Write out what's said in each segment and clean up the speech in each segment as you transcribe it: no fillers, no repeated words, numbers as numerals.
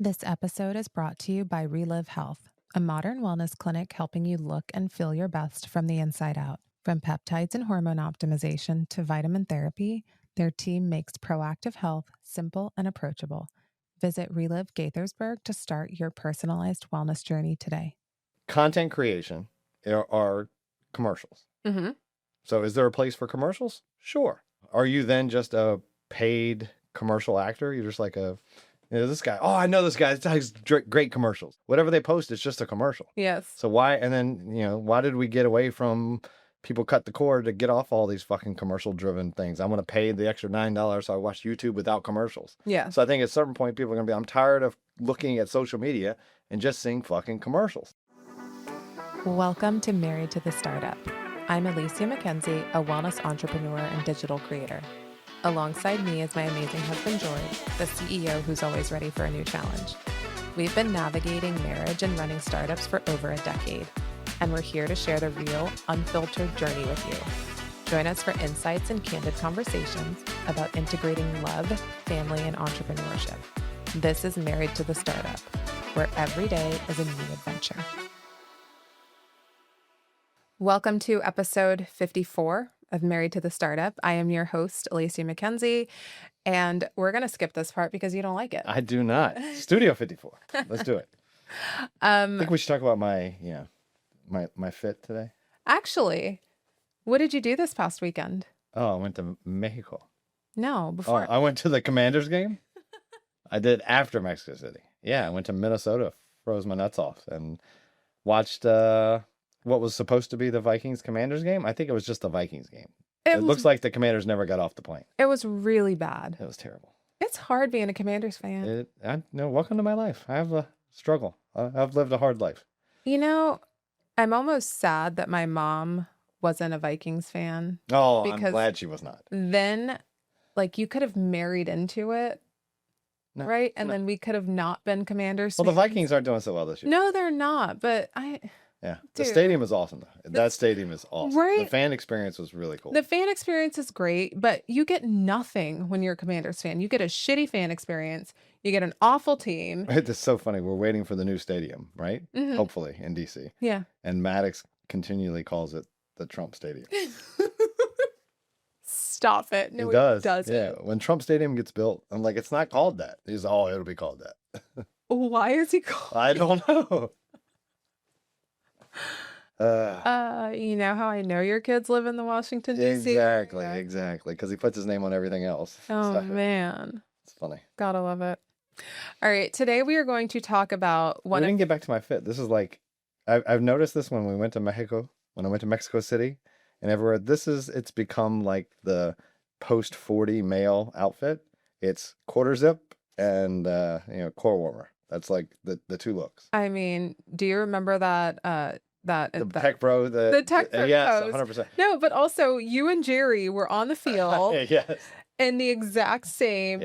This episode is brought to you by Relive Health, a modern wellness clinic helping you look and feel your best from the inside out. From peptides and hormone optimization to vitamin therapy, their team makes proactive health simple and approachable. Visit Relive Gaithersburg to start your personalized wellness journey today. Content creation are commercials. Mm-hmm. So is there a place for commercials? Sure. Are you then just a paid commercial actor? You're just like this guy. Oh, I know this guy. This guy's great commercials. Whatever they post, it's just a commercial. Yes. So why did we get away from people cut the cord to get off all these fucking commercial driven things? I'm going to pay the extra $9 so I watch YouTube without commercials. Yeah. So I think at a certain point, people are going to be, I'm tired of looking at social media and just seeing fucking commercials. Welcome to Married to the Startup. I'm Alicia McKenzie, a wellness entrepreneur and digital creator. Alongside me is my amazing husband, George, the CEO who's always ready for a new challenge. We've been navigating marriage and running startups for over a decade, and we're here to share the real, unfiltered journey with you. Join us for insights and candid conversations about integrating love, family, and entrepreneurship. This is Married to the Startup, where every day is a new adventure. Welcome to episode 54 of Married to the Startup. I am your host, Alicia McKenzie, and we're going to skip this part because you don't like it. I do not. Studio 54. Let's do it. I think we should talk about my fit today. Actually, what did you do this past weekend? Oh, I went to Mexico. No, before. Oh, I went to the Commanders game? I did after Mexico City. Yeah, I went to Minnesota, froze my nuts off, and watched what was supposed to be the Vikings-Commanders game. I think it was just the Vikings game. It looks like the Commanders never got off the plane. It was really bad. It was terrible. It's hard being a Commanders fan. Welcome to my life. I have a struggle. I've lived a hard life. You know, I'm almost sad that my mom wasn't a Vikings fan. Oh, I'm glad she was not. Then, you could have married into it, right? And then we could have not been Commanders fans. The Vikings aren't doing so well this year. No, they're not. But Yeah, the stadium is awesome, though. That stadium is awesome. Right? The fan experience was really cool. The fan experience is great, but you get nothing when you're a Commanders fan. You get a shitty fan experience. You get an awful team. It's so funny. We're waiting for the new stadium, right? Mm-hmm. Hopefully in D.C. Yeah. And Maddox continually calls it the Trump Stadium. Stop it. No, it does. Yeah. When Trump Stadium gets built, I'm like, it's not called that. He's, it'll be called that. Why is he called I don't know. You know how I know your kids live in the Washington, D.C. Exactly. Because he puts his name on everything else. Oh, man. It's funny. Gotta love it. All right. Today we are going to talk about we didn't get back to my fit. This is I've noticed this when we went to Mexico, when I went to Mexico City and everywhere. It's become like the post 40 male outfit. It's quarter zip and, core warmer. That's like the two looks. I mean, do you remember that tech bro, the tech bro yes, pose. 100%. No, but also you and Jerry were on the field yes. in the exact same,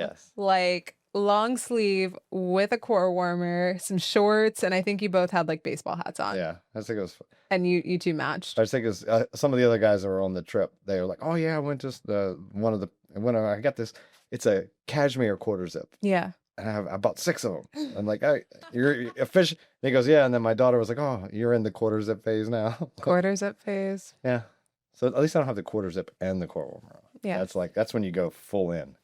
long sleeve with a core warmer, some shorts, and I think you both had baseball hats on. Yeah, I think it was fun. And you two matched. I think it was some of the other guys that were on the trip. They were like, "Oh yeah, I went to I got this. It's a cashmere quarter zip." Yeah. And I bought 6 of them. I'm like, hey, you're a fish. And he goes, yeah. And then my daughter was like, oh, you're in the quarter zip phase now. Quarter zip phase. Yeah. So at least I don't have the quarter zip and the core warmer. Yeah. That's when you go full in.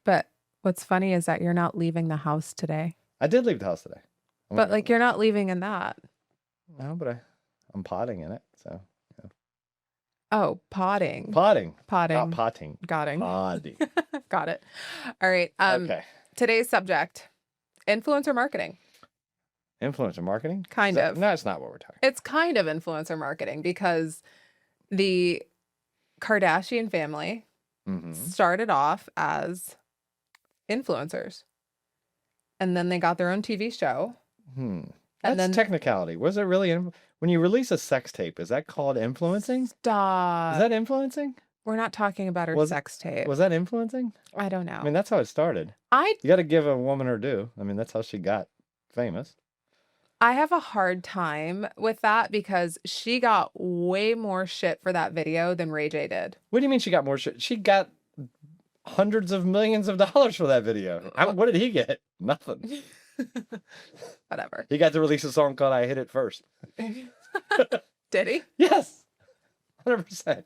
But what's funny is that you're not leaving the house today. I did leave the house today. But you're not leaving in that. No, but I'm potting in it. So. Yeah. Oh, potting. Potting. Not potting. Potting. Got it. All right. Okay. Today's subject, influencer marketing. Influencer marketing? Kind of. No, it's not what we're talking about. It's kind of influencer marketing because the Kardashian family started off as influencers. And then they got their own TV show. That's technicality. Was it really? When you release a sex tape, is that called influencing? Stop. Is that influencing? We're not talking about her sex tape. Was that influencing? I don't know. I mean, that's how it started. You got to give a woman her due. I mean, that's how she got famous. I have a hard time with that because she got way more shit for that video than Ray J did. What do you mean she got more shit? She got hundreds of millions of dollars for that video. What did he get? Nothing. Whatever. He got to release a song called "I Hit It First." Did he? Yes, 100%.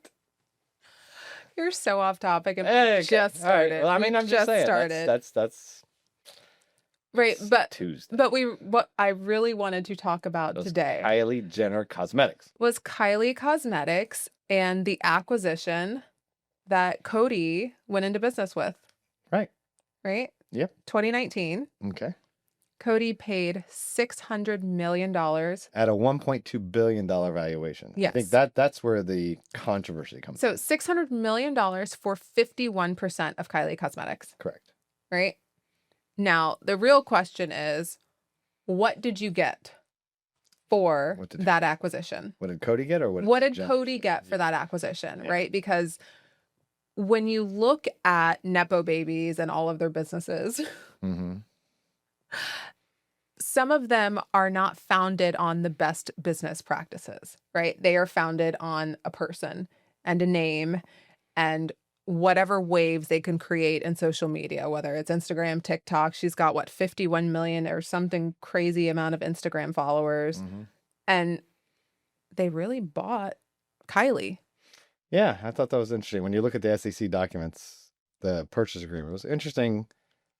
You're so off topic and Hey, just all right. started. Well, I mean, I'm just saying started. that's Right, but Tuesday. But what I really wanted to talk about today Kylie Jenner Cosmetics was Kylie Cosmetics and the acquisition that Coty went into business with. Right. Right? Yep. 2019. Okay. Coty paid $600 million. At a $1.2 billion valuation. Yes. I think that's where the controversy comes So $600 million for 51% of Kylie Cosmetics. Correct. Right? Now, the real question is, what did you get for that acquisition? What did Coty get, or what did Coty get for that acquisition? Yeah. Right? Because when you look at Nepo babies and all of their businesses, some of them are not founded on the best business practices, right? They are founded on a person and a name and whatever waves they can create in social media, whether it's Instagram, TikTok. She's got 51 million or something crazy amount of Instagram followers. And they really bought Kylie. Yeah, I thought that was interesting. When you look at the SEC documents, the purchase agreement, it was interesting,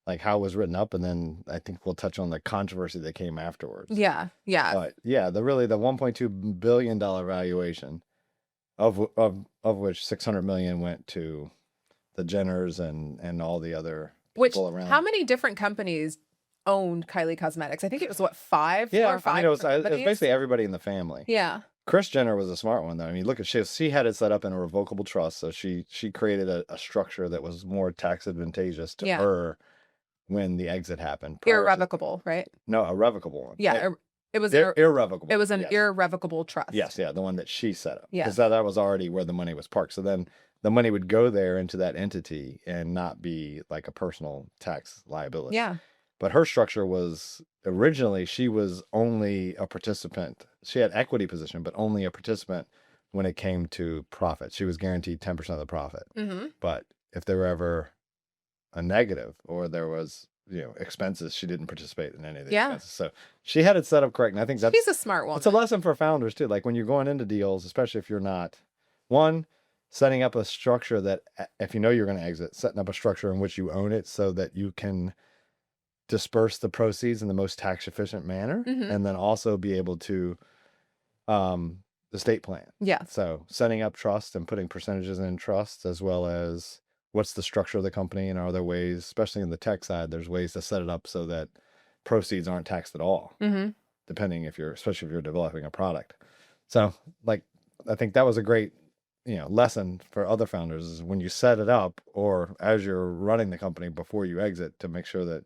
like how it was written up, and then I think we'll touch on the controversy that came afterwards. Yeah. But yeah, the $1.2 billion valuation, of which 600 million went to the Jenners and all the other people around. How many different companies owned Kylie Cosmetics? I think it was 5? Yeah, 4 or 5. I mean, it was basically everybody in the family. Yeah. Kris Jenner was a smart one, though. I mean, look at she had it set up in a revocable trust, so she created a structure that was more tax advantageous to her when the exit happened. Irrevocable, right? No, a revocable one. Yeah, it was irrevocable. It was an irrevocable trust. Yes, yeah, the one that she set up. Yeah, because that was already where the money was parked. So then the money would go there into that entity and not be like a personal tax liability. Yeah. But her structure was originally she was only a participant. She had equity position, but only a participant when it came to profit. She was guaranteed 10% of the profit. But if there were ever a negative or there was expenses, she didn't participate in any of the expenses. So she had it set up correct. And I think she's a smart woman. It's a lesson for founders too. Like when you're going into deals, especially if you're not setting up a structure that if you know you're going to exit, setting up a structure in which you own it so that you can disperse the proceeds in the most tax efficient manner, and then also be able to estate plan. Yeah. So setting up trust and putting percentages in trust, as well as what's the structure of the company, and are there ways, especially in the tech side, there's ways to set it up so that proceeds aren't taxed at all, depending especially if you're developing a product. So like, I think that was a great lesson for other founders, is when you set it up or as you're running the company before you exit, to make sure that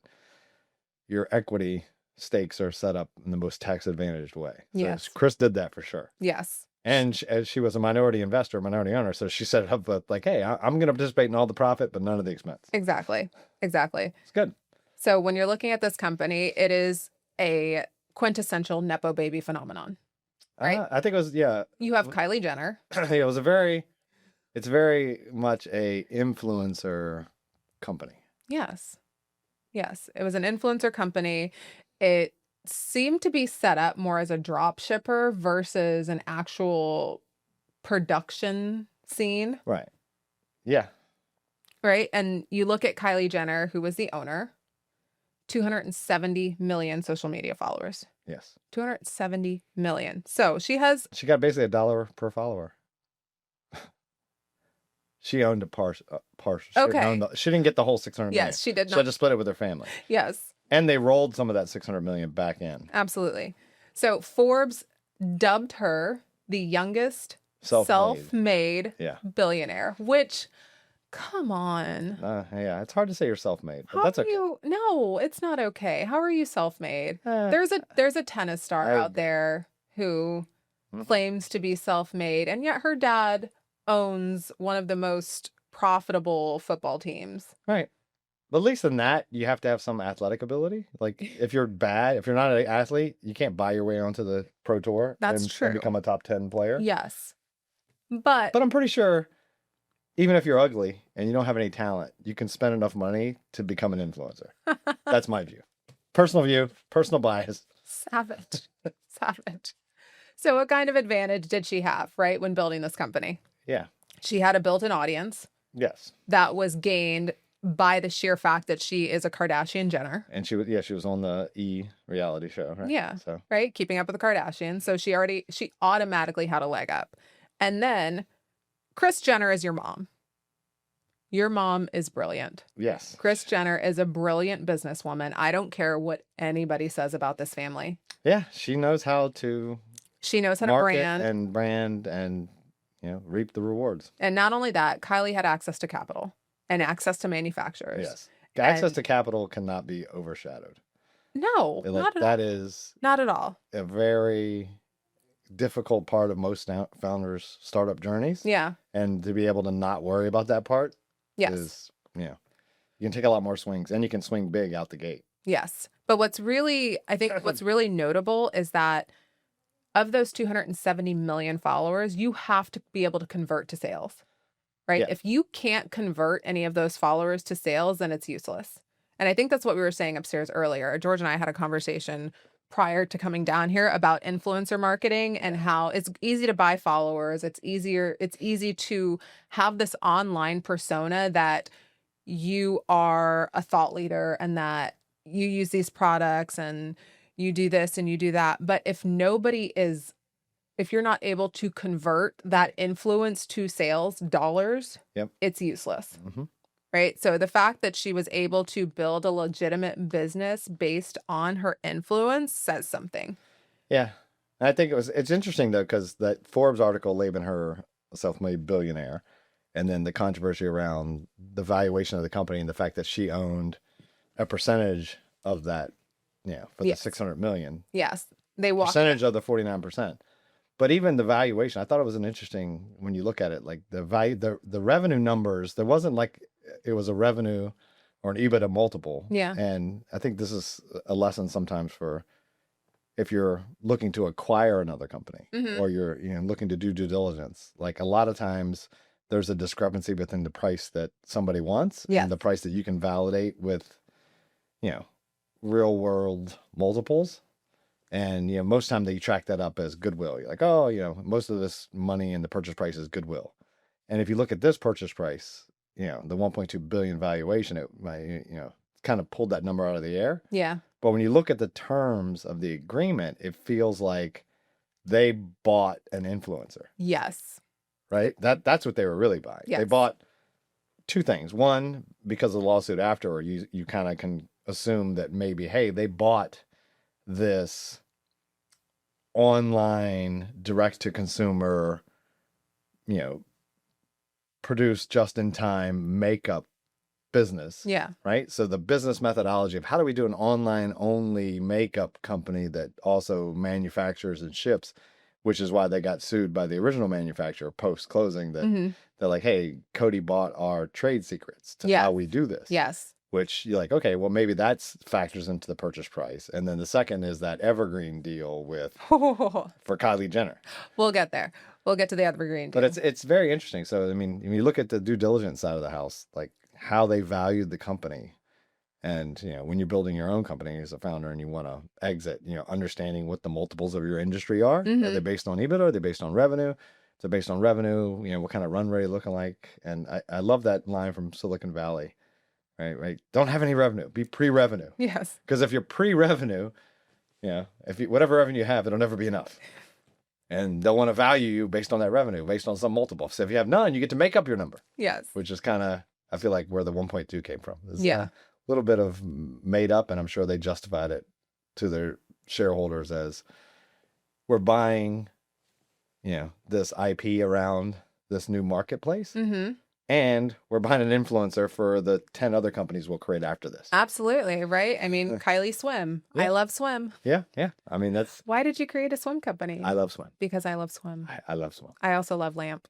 your equity stakes are set up in the most tax advantaged way. So yes. Kris did that for sure. Yes. And as she was a minority investor, minority owner, so she set it up with like, hey, I'm going to participate in all the profit, but none of the expense. Exactly. It's good. So when you're looking at this company, it is a quintessential Nepo baby phenomenon. Right? I think it was, yeah. You have Kylie Jenner. It's very much a influencer company. Yes. Yes. It was an influencer company. It seemed to be set up more as a drop shipper versus an actual production scene. Right. Yeah. Right. And you look at Kylie Jenner, who was the owner, 270 million social media followers. Yes. 270 million. So she got basically $1 per follower. She owned a partial. Okay. She didn't get the whole 600 million. Yes, she did not. She had to split it with her family. Yes. And they rolled some of that 600 million back in. Absolutely. So Forbes dubbed her the youngest self-made billionaire, which, come on. Yeah, it's hard to say you're self-made, but that's okay. No, it's not okay. How are you self-made? There's a tennis star out there who claims to be self-made, and yet her dad owns one of the most profitable football teams. Right. But at least in that, you have to have some athletic ability. Like if you're not an athlete, you can't buy your way onto the pro tour. That's true. And become a top 10 player. Yes. But I'm pretty sure even if you're ugly and you don't have any talent, you can spend enough money to become an influencer. That's my view. Personal view, personal bias. Savage. Savage. So what kind of advantage did she have, right, when building this company? Yeah. She had a built-in audience Yes. that was gained by the sheer fact that she is a Kardashian Jenner. And she was on the reality show, right? Yeah. So Right? Keeping up with the Kardashians. So she automatically had a leg up. And then Kris Jenner is your mom. Your mom is brilliant. yes. Kris Jenner is a brilliant businesswoman. I don't care what anybody says about this family. Yeah, she knows how to She knows how to market brand. and reap the rewards. And not only that, Kylie had access to capital and access to manufacturers. Yes. Access to capital cannot be overshadowed. No, That is not at all. a very difficult part of most founders' startup journeys. Yeah. And to be able to not worry about that part Yes. is, you can take a lot more swings and you can swing big out the gate. Yes. But what's really notable is that of those 270 million followers, you have to be able to convert to sales, right? Yeah. If you can't convert any of those followers to sales, then it's useless. And I think that's what we were saying upstairs earlier. George and I had a conversation prior to coming down here about influencer marketing and how it's easy to buy followers. It's easy to have this online persona that you are a thought leader and that you use these products and you do this and you do that. But if you're not able to convert that influence to sales dollars, Yep. it's useless. Mm-hmm. Right. So the fact that she was able to build a legitimate business based on her influence says something. Yeah. And I think it's interesting though, because that Forbes article labeling her a self-made billionaire, and then the controversy around the valuation of the company and the fact that she owned a percentage of that, for the 600 million. Yes. They walked percentage of the 49%. But even the valuation, I thought it was an interesting, when you look at it, like the value, the revenue numbers, there wasn't like it was a revenue or an EBITDA multiple. Yeah. And I think this is a lesson sometimes for if you're looking to acquire another company or you're looking to do due diligence. Like a lot of times there's a discrepancy within the price that somebody wants and the price that you can validate with, real world multiples. And, most of the time they track that up as goodwill. You're like, oh, most of this money in the purchase price is goodwill. And if you look at this purchase price, the 1.2 billion valuation, it kind of pulled that number out of the air. Yeah. But when you look at the terms of the agreement, it feels like they bought an influencer. Yes. Right? That's what they were really buying. Yes. They bought two things. One, because of the lawsuit after, you kind of can assume that maybe, hey, they bought this online direct to consumer, produced just in time makeup business. Yeah. Right. So the business methodology of how do we do an online only makeup company that also manufactures and ships, which is why they got sued by the original manufacturer post closing, that they're like, hey, Coty bought our trade secrets to how we do this. Yes. Which you're like, okay, well, maybe that's factors into the purchase price. And then the second is that evergreen deal for Kylie Jenner. We'll get there. We'll get to the evergreen deal. But it's very interesting. So, I mean, when you look at the due diligence side of the house, like how they valued the company. And, when you're building your own company as a founder and you want to exit, understanding what the multiples of your industry are. Are they based on EBITDA? Are they based on revenue? So based on revenue, what kind of run rate looking like? And I love that line from Silicon Valley. Right. Don't have any revenue. Be pre-revenue. Yes. Because if you're pre-revenue, whatever revenue you have, it'll never be enough. And they'll want to value you based on that revenue, based on some multiple. So if you have none, you get to make up your number. Yes. Which is kind of, I feel like, where the 1.2 came from. It's a little bit of made up, and I'm sure they justified it to their shareholders as we're buying, this IP around this new marketplace. And we're buying an influencer for the 10 other companies we'll create after this. Absolutely. Right. I mean, Kylie Swim. Yeah. I love swim. Yeah. I mean, that's... Why did you create a swim company? I love swim. Because I love swim. I love swim. I also love lamp.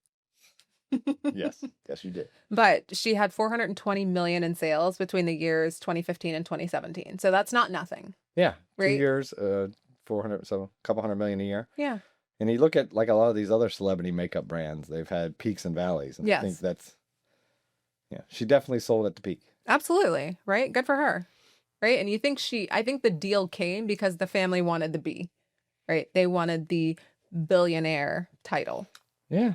Yes, you did. But she had 420 million in sales between the years 2015 and 2017. So that's not nothing. Yeah. Right? 2 years, 400, so a couple $100 million a year. Yeah. And you look at like a lot of these other celebrity makeup brands, they've had peaks and valleys. And I think that's... Yeah, she definitely sold at the peak. Absolutely. Right. Good for her. right? And I think the deal came because the family wanted the B, right? They wanted the billionaire title, Yeah.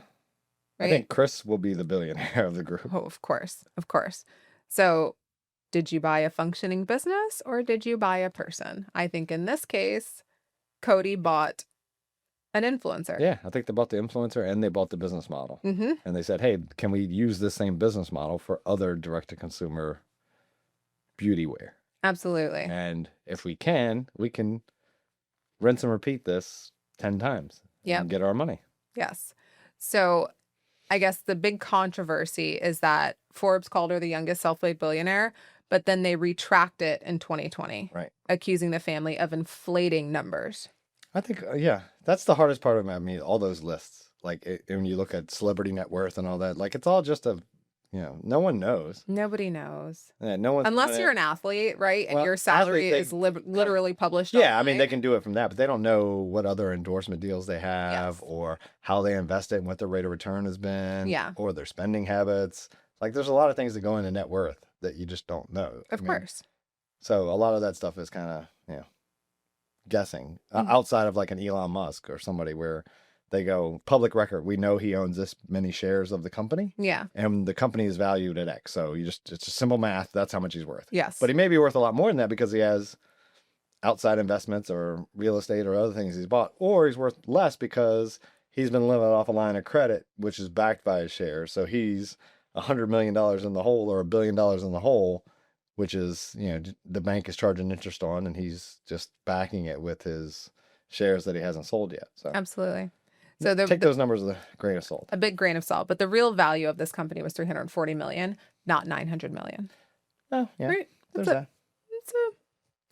I right? think Chris will be the billionaire of the group. Oh, of course. Of course. So, did you buy a functioning business or did you buy a person? I think in this case, Coty bought an influencer. Yeah, I think they bought the influencer and they bought the business model. Mm-hmm. And they said, hey, can we use this same business model for other direct-to-consumer beauty wear? Absolutely. And if we can rinse and repeat this 10 times Yep. and get our money. Yes. So I guess the big controversy is that Forbes called her the youngest self-made billionaire, but then they retract it in 2020, Right. accusing the family of inflating numbers. I think, yeah, that's the hardest part about me, all those lists. Like when you look at celebrity net worth and all that, like it's all just no one knows. Nobody knows. Yeah, no one. Unless you're an athlete, right? And Well, your salary athlete, is literally published Yeah, I mean, online. they can do it from that, but they don't know what other endorsement deals they have Yes. or how they invest it and what their rate of return has been. Yeah. Or their spending habits. Like, there's a lot of things that go into net worth that you just don't know. Of course. So a lot of that stuff is kind of, guessing outside of like an Elon Musk or somebody where they go public record. We know he owns this many shares of the company. Yeah. And the company is valued at X. So it's just simple math. That's how much he's worth. Yes. But he may be worth a lot more than that because he has outside investments or real estate or other things he's bought, or he's worth less because he's been living off a line of credit, which is backed by his shares. So he's $100 million in the hole or $1 billion in the hole, which is, the bank is charging interest on, and he's just backing it with his shares that he hasn't sold yet. So Absolutely. So take those numbers with a grain of salt. A big grain of salt. But the real value of this company was $340 million, not $900 million. Oh, yeah. Right? There's that. It's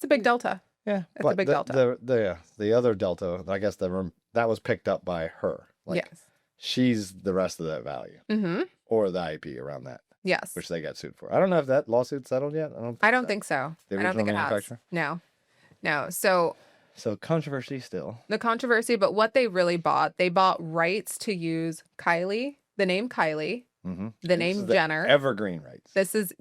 a big delta. Yeah. It's a big delta. The other delta, I guess that was picked up by her. Like, yes. She's the rest of that value. Mm-hmm. Or the IP around that. Yes. Which they got sued for. I don't know if that lawsuit settled yet. I don't think so. The I don't think it has. manufacturer? No. So controversy still. The controversy, but what they really bought, they bought rights to use Kylie, the name Kylie, Mm-hmm. the name Jenner. Evergreen rights. This is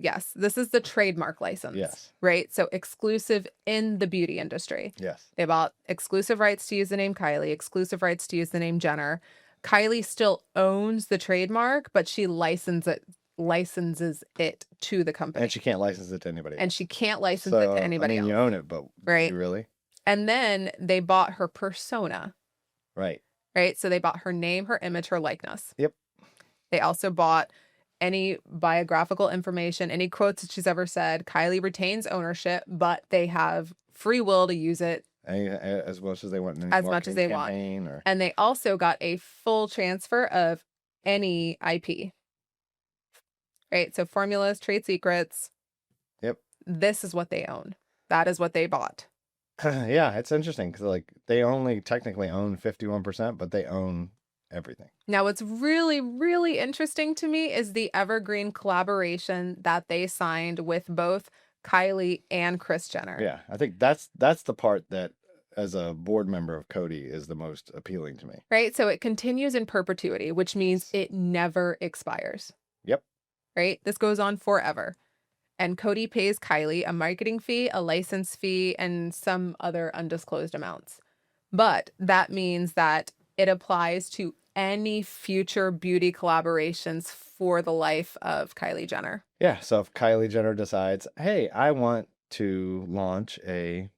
the trademark license. Yes. Right? So exclusive in the beauty industry. Yes. They bought exclusive rights to use the name Kylie, exclusive rights to use the name Jenner. Kylie still owns the trademark, but she licenses it to the company. And she can't license it to anybody else. And she can't license it to anybody else. You own it, but right? You really? And then they bought her persona. Right. Right? So they bought her name, her image, her likeness. Yep. They also bought any biographical information, any quotes that she's ever said. Kylie retains ownership, but they have free will to use it as much as they want. As much as they want. And they also got a full transfer of any IP. Right? So formulas, trade secrets. Yep. This is what they own. That is what they bought. Yeah, it's interesting because they only technically own 51%, but they own everything. Now, what's really, really interesting to me is the evergreen collaboration that they signed with both Kylie and Kris Jenner. Yeah, I think that's the part that, as a board member of Coty, is the most appealing to me. Right? So it continues in perpetuity, which means it never expires. Yep. Right? This goes on forever. And Coty pays Kylie a marketing fee, a license fee, and some other undisclosed amounts. But that means that it applies to any future beauty collaborations for the life of Kylie Jenner. Yeah. So if Kylie Jenner decides, hey, I want to launch a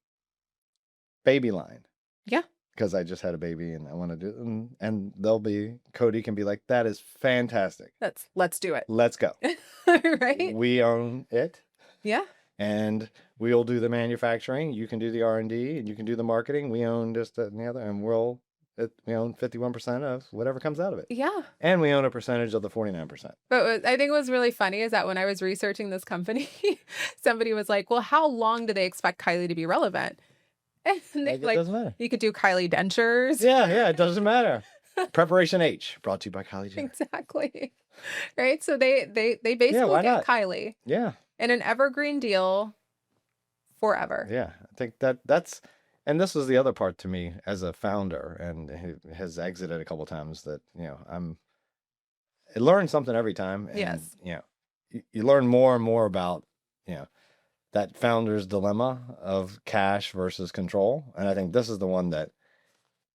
baby line. Yeah. Because I just had a baby and I want to do it. And Coty can be like, that is fantastic. Let's do it. Let's go. Right? We own it. Yeah. And we'll do the manufacturing. You can do the R&D and you can do the marketing. We own just that and the other. And we own 51% of whatever comes out of it. Yeah. And we own a percentage of the 49%. But what I think was really funny is that when I was researching this company, somebody was like, well, how long do they expect Kylie to be relevant? And it doesn't matter. You could do Kylie dentures. Yeah, it doesn't matter. Preparation H, brought to you by Kylie Jenner. Exactly. Right? So they basically get Kylie. Yeah. In an evergreen deal forever. Yeah. I think that's, and this was the other part to me as a founder, and he has exited a couple of times, that, I learn something every time. And, yes. You learn more and more about, that founder's dilemma of cash versus control. And I think this is the one that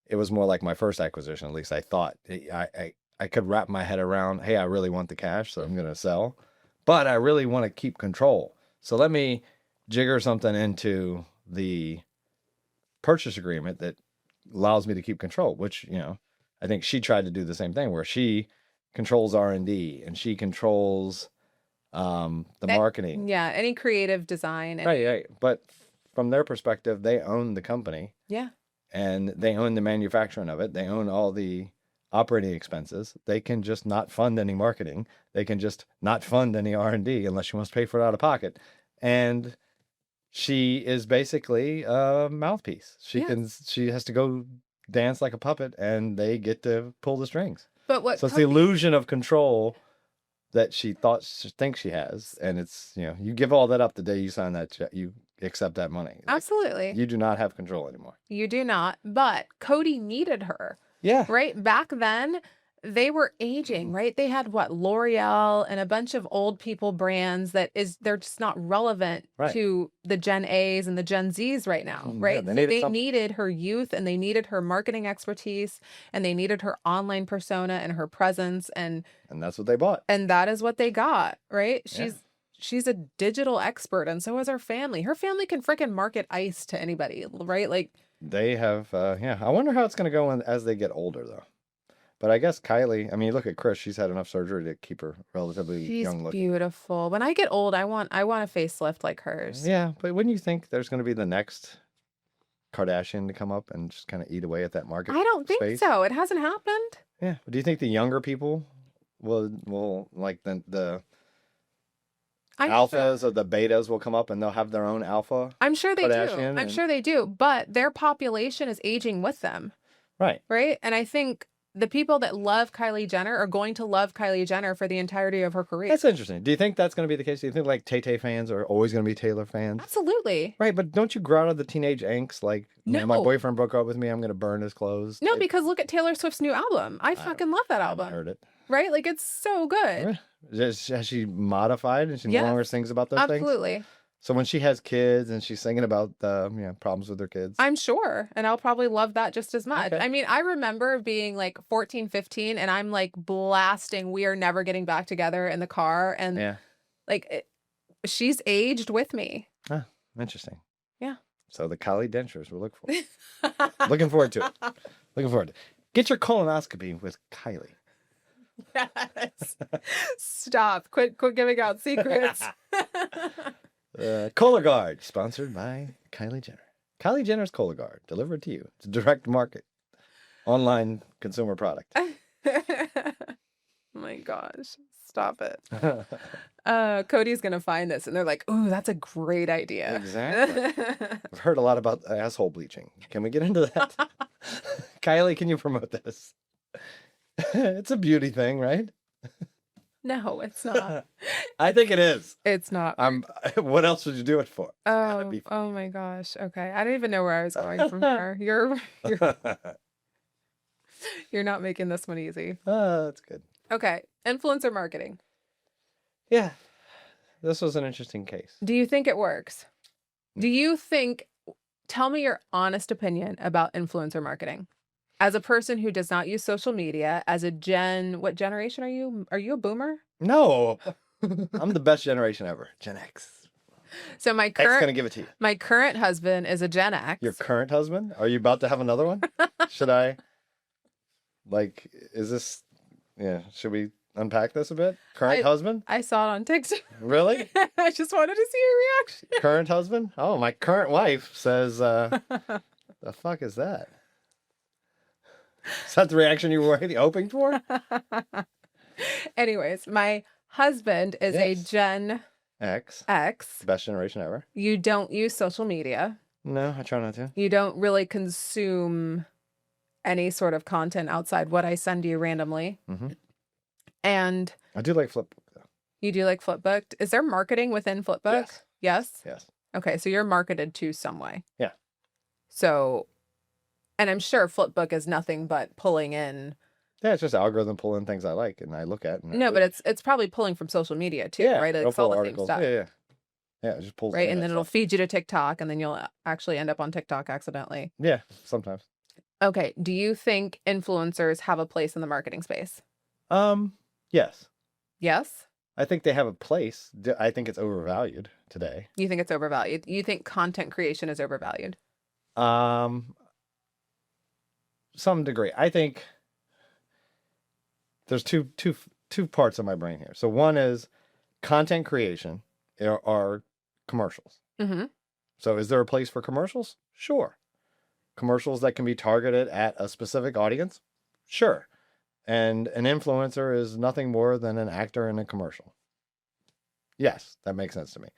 it was more like my first acquisition. At least I thought I could wrap my head around, hey, I really want the cash, so I'm going to sell, but I really want to keep control. So let me jigger something into the purchase agreement that allows me to keep control, which, I think she tried to do the same thing where she controls R&D and she controls the marketing. Yeah, any creative design. Right. But from their perspective, they own the company. Yeah. And they own the manufacturing of it. They own all the operating expenses. They can just not fund any marketing. They can just not fund any R&D unless she wants to pay for it out of pocket. And she is basically a mouthpiece. She has to go dance like a puppet, and they get to pull the strings. But what? So it's the illusion of control that she thinks she has, and it's you give all that up the day you sign that check, you accept that money. Absolutely. You do not have control anymore. You do not. But Coty needed her. Yeah. Right? Back then, they were aging, right? They had L'Oreal and a bunch of old people brands they're just not relevant to the Gen A's and the Gen Z's right now, right? Yeah, they needed her youth, and they needed her marketing expertise, and they needed her online persona and her presence, and that's what they bought. And that is what they got, right? She's a digital expert, and so is her family. Her family can freaking market ice to anybody, right? Like they have, I wonder how it's going to go as they get older, though. But I guess Kylie, I mean, you look at Chris, she's had enough surgery to keep her relatively young looking. She's beautiful. When I get old, I want a facelift like hers. Yeah, but wouldn't you think there's going to be the next Kardashian to come up and just kind of eat away at that market? I don't think so. It hasn't happened. Yeah. But do you think the younger people will like the alphas or the betas will come up and they'll have their own alpha? I'm sure they do. I'm sure they do. But their population is aging with them. Right. Right. And I think the people that love Kylie Jenner are going to love Kylie Jenner for the entirety of her career. That's interesting. Do you think that's going to be the case? Do you think like Tay-Tay fans are always going to be Taylor fans? Absolutely. Right. But don't you grow out of the teenage angst? Like, no. My boyfriend broke up with me, I'm going to burn his clothes. No, because look at Taylor Swift's new album. I fucking love that album. I heard it. Right? Like, it's so good. Has she modified and she no longer sings about those things? Absolutely. So when she has kids and she's singing about problems with her kids. I'm sure. And I'll probably love that just as much. Okay. I mean, I remember being like 14, 15, and I'm like blasting "We Are Never Getting Back Together" in the car. And she's aged with me. Huh, interesting. Yeah. So the Kylie dentures we're looking forward to it. Looking forward to it. Get your colonoscopy with Kylie. Yes. Stop. Quit giving out secrets. Cologuard, sponsored by Kylie Jenner. Kylie Jenner's Cologuard, delivered to you. It's a direct market, online consumer product. Oh my gosh, stop it. Cody's going to find this, and they're like, ooh, that's a great idea. Exactly. I've heard a lot about asshole bleaching. Can we get into that? Kylie, can you promote this? It's a beauty thing, right? No, it's not. I think it is. It's not. What else would you do it for? Oh my gosh. Okay. I don't even know where I was going from here. You're not making this one easy. That's good. Okay. Influencer marketing. Yeah. This was an interesting case. Do you think it works? Tell me your honest opinion about influencer marketing. As a person who does not use social media, as what generation are you? Are you a boomer? No, I'm the best generation ever. Gen X. So X gonna give it to you. My current husband is a Gen X. Your current husband? Are you about to have another one? Should I? Is this? Yeah. Should we unpack this a bit? Current husband? I saw it on TikTok. Really? I just wanted to see your reaction. Current husband? Oh, my current wife says, the fuck is that? Is that the reaction you were hoping for? Anyways, my husband is a Gen X. Best generation ever. You don't use social media. No, I try not to. You don't really consume any sort of content outside what I send you randomly. Mm-hmm. And I do like Flipbook, though. You do like Flipbook? Is there marketing within Flipbook? Yes? Yes. Okay, so you're marketed to some way. Yeah. So, and I'm sure Flipbook is nothing but pulling in. Yeah, it's just algorithm pulling things I like and I look at. No, but it's probably pulling from social media too, right? Like, it'll pull articles. Yeah. Yeah, it just pulls right? And internet then it'll stuff. feed you to TikTok, and then you'll actually end up on TikTok accidentally. Yeah, sometimes. Okay. Do you think influencers have a place in the marketing space? Yes. Yes? I think they have a place. I think it's overvalued today. You think it's overvalued? You think content creation is overvalued? Um, some degree. I think there's two parts of my brain here. So one is content creation are commercials. Mm-hmm. So is there a place for commercials? Sure. Commercials that can be targeted at a specific audience? Sure. And an influencer is nothing more than an actor in a commercial. Yes, that makes sense to me.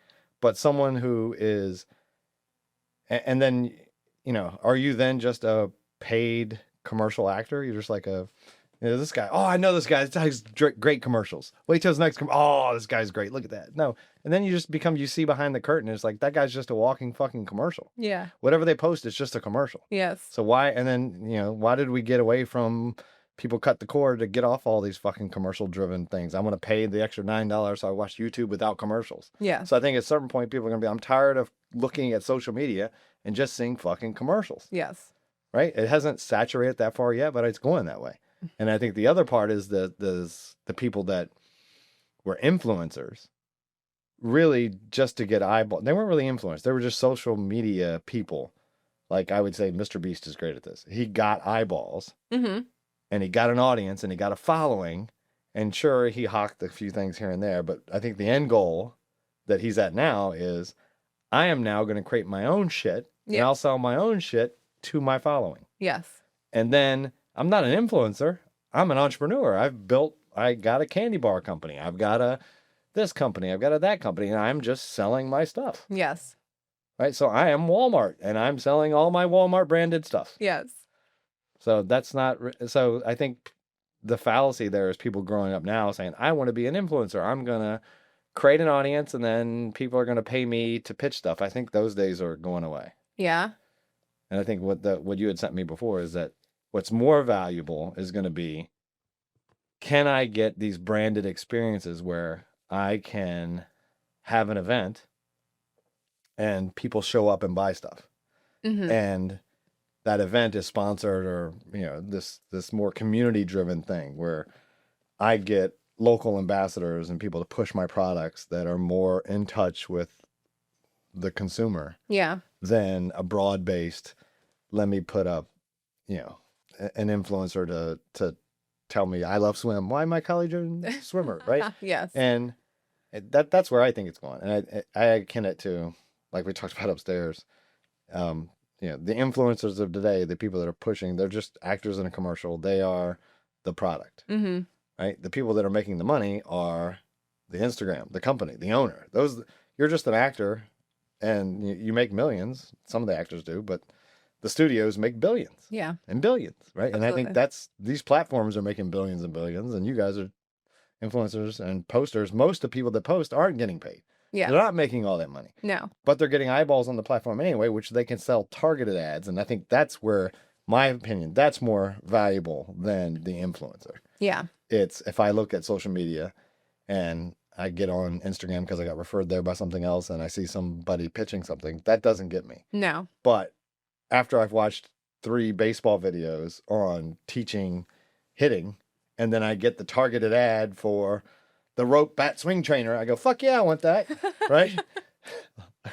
But someone who is, and then, are you then just a paid commercial actor? You're just like this guy. Oh, I know this guy. This guy's great commercials. Wait till his next. Oh, this guy's great. Look at that. No. And then you see behind the curtain. It's like, that guy's just a walking fucking commercial. Yeah. Whatever they post is just a commercial. Yes. So why, and then, why did we get away from people cut the cord to get off all these fucking commercial driven things? I'm going to pay the extra $9 so I watch YouTube without commercials. Yeah. So I think at a certain point, people are going to be, I'm tired of looking at social media and just seeing fucking commercials. Yes. Right? It hasn't saturated that far yet, but it's going that way. And I think the other part is the people that were influencers really just to get eyeballs. They weren't really influenced. They were just social media people. Like I would say Mr. Beast is great at this. He got eyeballs Mm-hmm. and he got an audience and he got a following. And sure, he hawked a few things here and there. But I think the end goal that he's at now is I am now going to create my own shit and I'll sell my own shit to my following. Yes. And then I'm not an influencer. I'm an entrepreneur. I got a candy bar company. I've got this company. I've got that company. And I'm just selling my stuff. Yes. Right. So I am Walmart and I'm selling all my Walmart branded stuff. Yes. So that's not, so I think the fallacy there is people growing up now saying, I want to be an influencer. I'm going to create an audience and then people are going to pay me to pitch stuff. I think those days are going away. Yeah. And I think what you had sent me before is that what's more valuable is going to be, can I get these branded experiences where I can have an event and people show up and buy stuff. Mm-hmm. And that event is sponsored or, this more community driven thing where I get local ambassadors and people to push my products that are more in touch with the consumer. Yeah. Than a broad based, let me put up, an influencer to tell me I love swim. Why am I college swimmer? Right. Yes. And that's where I think it's going. And I akin it to, like we talked about upstairs, the influencers of today, the people that are pushing, they're just actors in a commercial. They are the product, Mm-hmm. right? The people that are making the money are the Instagram, the company, the owner. You're just an actor and you make millions. Some of the actors do, but the studios make billions. Yeah. And billions, right? Absolutely. And I think these platforms are making billions and billions, and you guys are influencers and posters. Most of the people that post aren't getting paid. Yeah. They're not making all that money. No. But they're getting eyeballs on the platform anyway, which they can sell targeted ads. And I think that's where, my opinion, that's more valuable than the influencer. Yeah. It's if I look at social media and I get on Instagram because I got referred there by something else and I see somebody pitching something, that doesn't get me. No. But after I've watched 3 baseball videos on teaching hitting, and then I get the targeted ad for the rope bat swing trainer, I go, fuck yeah, I want that. Right?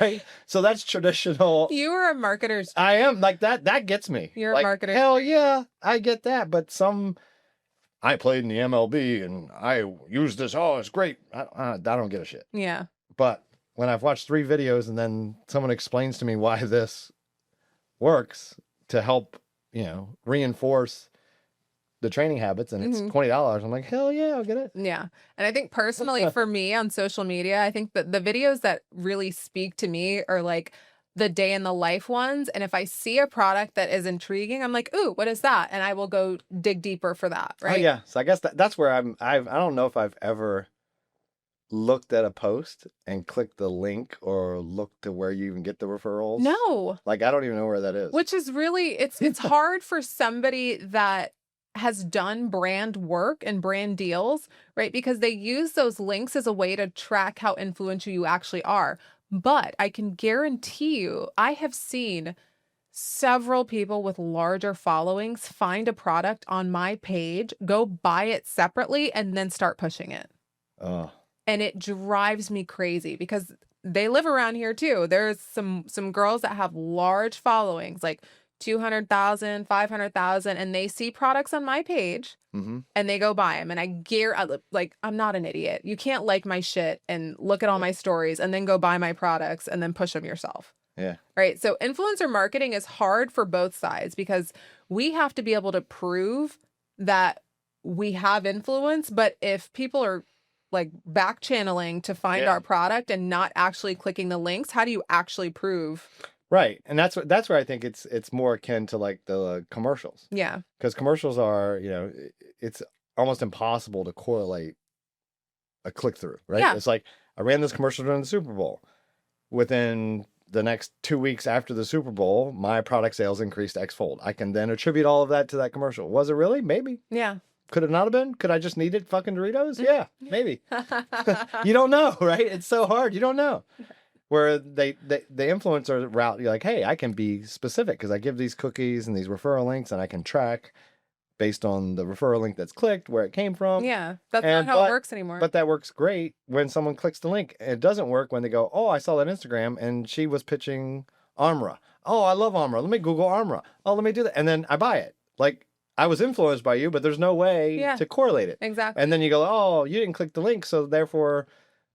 Right? So that's traditional. You are a marketer. I am like that. That gets me. You're like, a marketer. Hell yeah, I get that. But I played in the MLB and I used this. Oh, it's great. I don't give a shit. Yeah. But when I've watched 3 videos and then someone explains to me why this works to help, reinforce the training habits and it's $20, I'm like, hell yeah, I'll get it. Yeah. And I think personally for me on social media, I think that the videos that really speak to me are like the day in the life ones. And if I see a product that is intriguing, I'm like, ooh, what is that? And I will go dig deeper for that. Right. Oh yeah. So I guess that's where I don't know if I've ever looked at a post and clicked the link or looked to where you even get the referrals. No. Like, I don't even know where that is. Which is really, it's hard for somebody that has done brand work and brand deals, right? Because they use those links as a way to track how influential you actually are. But I can guarantee you, I have seen several people with larger followings find a product on my page, go buy it separately, and then start pushing it. Oh, And it drives me crazy because they live around here too. There's some girls that have large followings, like 200,000, 500,000, and they see products on my page mm-hmm. and they go buy them. And I'm not an idiot. You can't like my shit and look at all my stories and then go buy my products and then push them yourself. Yeah. Right. So influencer marketing is hard for both sides because we have to be able to prove that we have influence. But if people are like back channeling to find our product and not actually clicking the links, how do you actually prove? Right. And that's where I think it's more akin to like the commercials. Yeah. Because commercials are, it's almost impossible to correlate a click through, right? Yeah. It's like I ran this commercial during the Super Bowl. Within the next 2 weeks after the Super Bowl, my product sales increased X-fold. I can then attribute all of that to that commercial. Was it really? Maybe. Yeah. Could it not have been? Could I just needed fucking Doritos? Yeah, maybe. You don't know, right? It's so hard. You don't know. Where the influencer route, you're like, hey, I can be specific because I give these cookies and these referral links and I can track based on the referral link that's clicked where it came from. Yeah, that's not how it works anymore. But that works great when someone clicks the link. It doesn't work when they go, oh, I saw that Instagram and she was pitching Armra. Oh, I love Armra. Let me Google Armra. Oh, let me do that. And then I buy it. Like, I was influenced by you, but there's no way to correlate it. Exactly. And then you go, oh, you didn't click the link, so therefore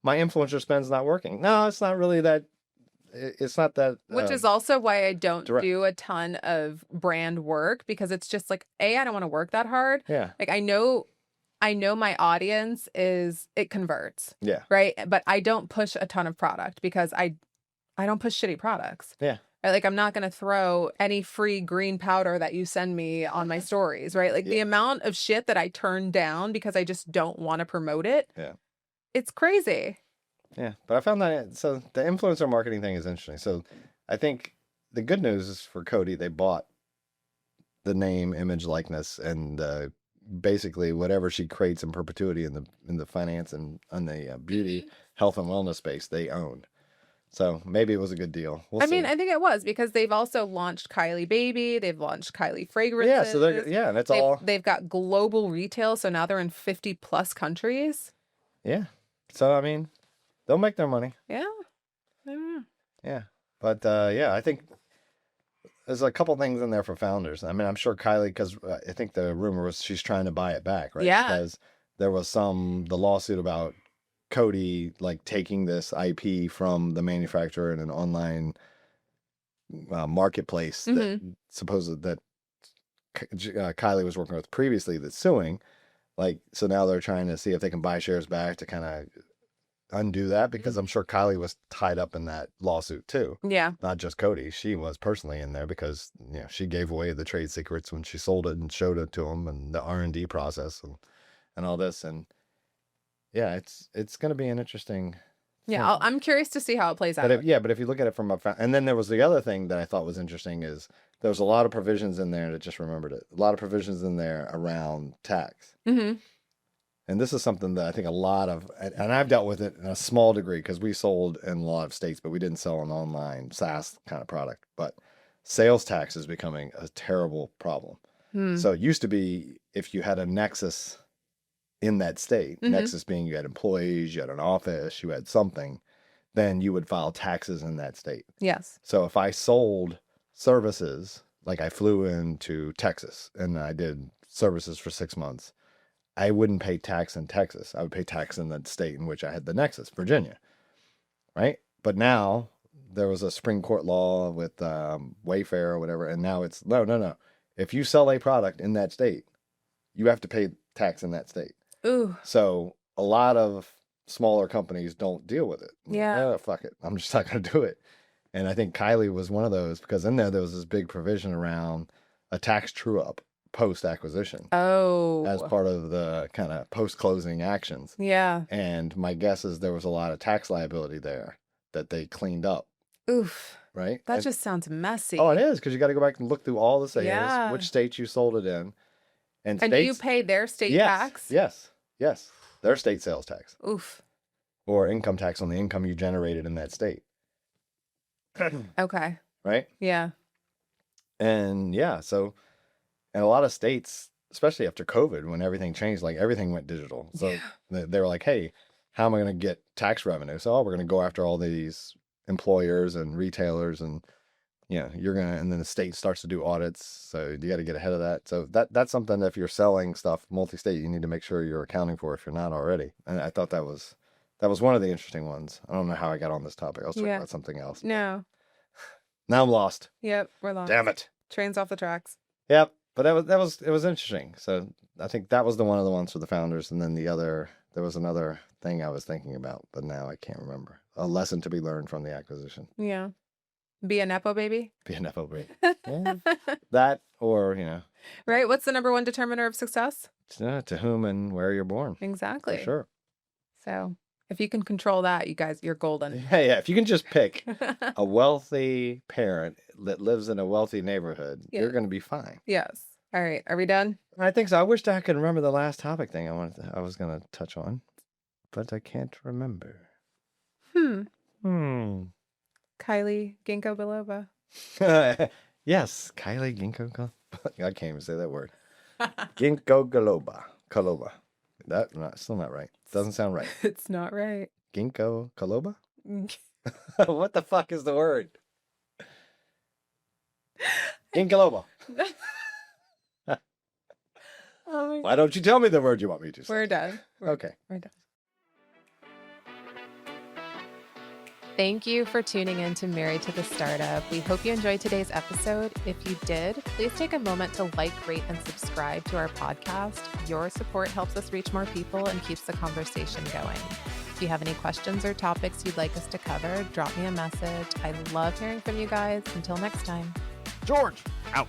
my influencer spend's not working. No, it's not really that. It's not that. Which is also why I don't do a ton of brand work because it's just like, I don't want to work that hard. Yeah. Like I know my audience it converts. Yeah. Right. But I don't push a ton of product because I don't push shitty products. Yeah. Like I'm not going to throw any free green powder that you send me on my stories, right? Like the amount of shit that I turn down because I just don't want to promote it. Yeah. It's crazy. Yeah. But I found that, so the influencer marketing thing is interesting. So I think the good news is for Coty, they bought the name, image, likeness, and basically whatever she creates in perpetuity in the finance and on the beauty, health, and wellness space, they own. So maybe it was a good deal. We'll see. I mean, I think it was because they've also launched Kylie Baby. They've launched Kylie fragrances. Yeah, so they've got global retail. So now they're in 50 plus countries. Yeah. So, I mean, they'll make their money. Yeah. Yeah. But, I think there's a couple things in there for founders. I mean, I'm sure Kylie, because I think the rumor was she's trying to buy it back, right? Yeah. Because there was the lawsuit about Coty like taking this IP from the manufacturer in an online marketplace that supposed that Kylie was working with previously that's suing. Like, so now they're trying to see if they can buy shares back to kind of undo that because I'm sure Kylie was tied up in that lawsuit too. Yeah. Not just Coty. She was personally in there because, she gave away the trade secrets when she sold it and showed it to them and the R&D process and all this. And yeah, it's going to be an interesting. Yeah, I'm curious to see how it plays out. But if you look at it from and then there was the other thing that I thought was interesting is there was a lot of provisions in there, and I just remembered it. A lot of provisions in there around tax. Mm-hmm. And this is something that I think a lot of, and I've dealt with it in a small degree because we sold in a lot of states, but we didn't sell an online SaaS kind of product. But sales tax is becoming a terrible problem. So it used to be if you had a nexus in that state, nexus being you had employees, you had an office, you had something, then you would file taxes in that state. Yes. So if I sold services, like I flew into Texas and I did services for 6 months, I wouldn't pay tax in Texas. I would pay tax in the state in which I had the nexus, Virginia. Right? But now there was a Supreme Court law with Wayfair or whatever, and now it's no. If you sell a product in that state, you have to pay tax in that state. Ooh. So a lot of smaller companies don't deal with it. Yeah. Oh, fuck it. I'm just not going to do it. And I think Kylie was one of those because in there was this big provision around a tax true up post acquisition. Oh. As part of the kind of post closing actions. Yeah. And my guess is there was a lot of tax liability there that they cleaned up. Oof. Right? That just sounds messy. Oh, it is because you got to go back and look through all the sales, which states you sold it in. And do you pay their state tax? Yes. Their state sales tax. Oof. Or income tax on the income you generated in that state. Okay. right? Yeah. And yeah, so in a lot of states, especially after COVID, when everything changed, like everything went digital. So they were like, hey, how am I going to get tax revenue? So we're going to go after all these employers and retailers, and you're going to, and then the state starts to do audits. So you got to get ahead of that. So that's something that if you're selling stuff multi-state, you need to make sure you're accounting for if you're not already. And I thought that was one of the interesting ones. I don't know how I got on this topic. I was talking about something else. No. Now I'm lost. Yep, we're lost. Damn it. Train's off the tracks. Yep. But it was interesting. So I think that was one of the ones for the founders. And then there was another thing I was thinking about, but now I can't remember. A lesson to be learned from the acquisition. Yeah. Be a Nepo baby. Be a Nepo baby. Yeah. That, or, Right? What's the number one determiner of success? to whom and where you're born. Exactly. For sure. So if you can control that, you guys, you're golden. Yeah. If you can just pick a wealthy parent that lives in a wealthy neighborhood, you're going to be fine. Yes. All right. Are we done? I think so. I wish I could remember the last topic thing I was going to touch on, but I can't remember. Kylie Ginkgo biloba. Yes, Kylie Ginkgo. I can't even say that word. Ginkgo biloba. Still not right. Doesn't sound right. It's not right. Ginkgo biloba. What the fuck is the word? Ginkgo biloba. Why don't you tell me the word you want me to say? We're done. Okay. We're done. Thank you for tuning in to Married to the Startup. We hope you enjoyed today's episode. If you did, please take a moment to like, rate, and subscribe to our podcast. Your support helps us reach more people and keeps the conversation going. If you have any questions or topics you'd like us to cover, drop me a message. I love hearing from you guys. Until next time. George, out.